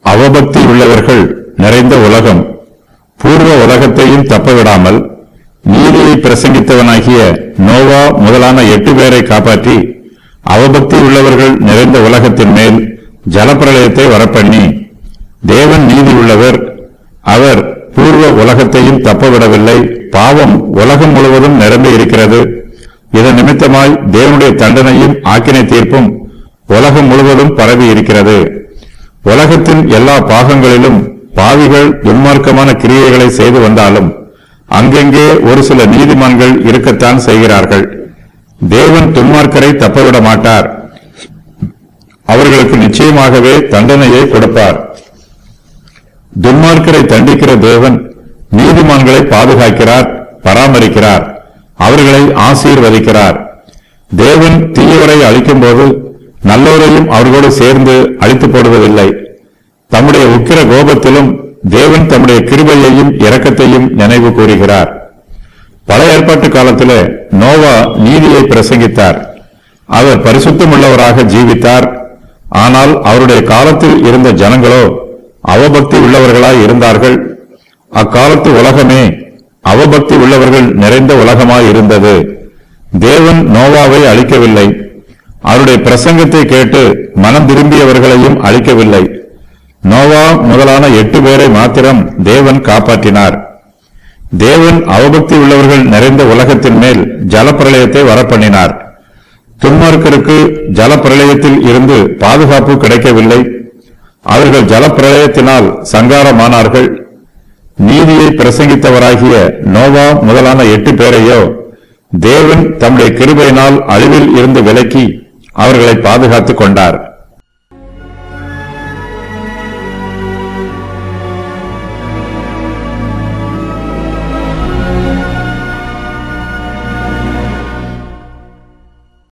அவபக்தி உள்ளவர்கள் நிறைந்த உலகம் பூர்வ உலகத்தையும் தப்பவிடாமல் நீதியை பிரசங்கித்தவனாகிய நோவா முதலான 8 பேரை காப்பாற்றி அவபக்தி உள்ளவர்கள் நிறைந்த உலகத்தின் மேல் ஜலப்பிரளயத்தை வரப்பண்ணி, தேவன் நீதி உள்ளவர், அவர் பூர்வ உலகத்தையும் தப்பவிடவில்லை, பாவம் உலகம் முழுவதும் நிரம்பி இருக்கிறது, இதன் நிமித்தமாய் தேவனுடைய தண்டனையும் ஆக்கினை தீர்ப்பும் உலகம் முழுவதும் பரவி இருக்கிறது. உலகத்தின் எல்லா பாகங்களிலும் பாவிகள் துன்மார்க்கமான கிரியைகளை செய்து வந்தாலும் அங்கெங்கே ஒரு சில நீதிமான்கள் இருக்கத்தான் செய்கிறார்கள். தேவன் துன்மார்க்கரை தப்பவிட மாட்டார், அவர்களுக்கு நிச்சயமாகவே தண்டனையை கொடுப்பார். துன்மார்க்கரை தண்டிக்கிற தேவன் நீதிமான்களை பாதுகாக்கிறார், பராமரிக்கிறார், அவர்களை ஆசீர்வதிக்கிறார். தேவன் தீயவரை அழிக்கும் போது நல்லோரையும் அவர்களோடு சேர்ந்து அழித்து போடுவதில்லை. தம்முடைய உக்கிர கோபத்திலும் தேவன் தம்முடைய கிருபையையும் இரக்கத்தையும் நினைவு கூறுகிறார். பழைய ஏற்பாட்டு காலத்தில் நோவா நீதியை பிரசங்கித்தார். அவர் பரிசுத்தமுள்ளவராக ஜீவித்தார். ஆனால் அவருடைய காலத்தில் இருந்த ஜனங்களோ அவபக்தி உள்ளவர்களாய் இருந்தார்கள். அக்காலத்து உலகமே அவபக்தி உள்ளவர்கள் நிறைந்த உலகமாய் இருந்தது. தேவன் நோவாவை அழிக்கவில்லை, அவருடைய பிரசங்கத்தை கேட்டு மனம் திரும்பியவர்களையும் அழிக்கவில்லை. நோவா முதலான 8 பேரை மாத்திரம் தேவன் காப்பாற்றினார். தேவன் அவபக்தி உள்ளவர்கள் நிறைந்த உலகத்தின் மேல் ஜலப்பிரளயத்தை வரப்பண்ணினார். துன்மார்க்கருக்கு ஜலப்பிரளயத்தில் இருந்து பாதுகாப்பு கிடைக்கவில்லை. அவர்கள் ஜலப்பிரளயத்தினால் சங்காரமானார்கள். நீதியை பிரசங்கித்தவராகிய நோவா முதலான 8 பேரையோ தேவன் தம்முடைய கிருபையினால் அழிவில் இருந்து விலக்கி அவர்களை பாதுகாத்துக் கொண்டார்.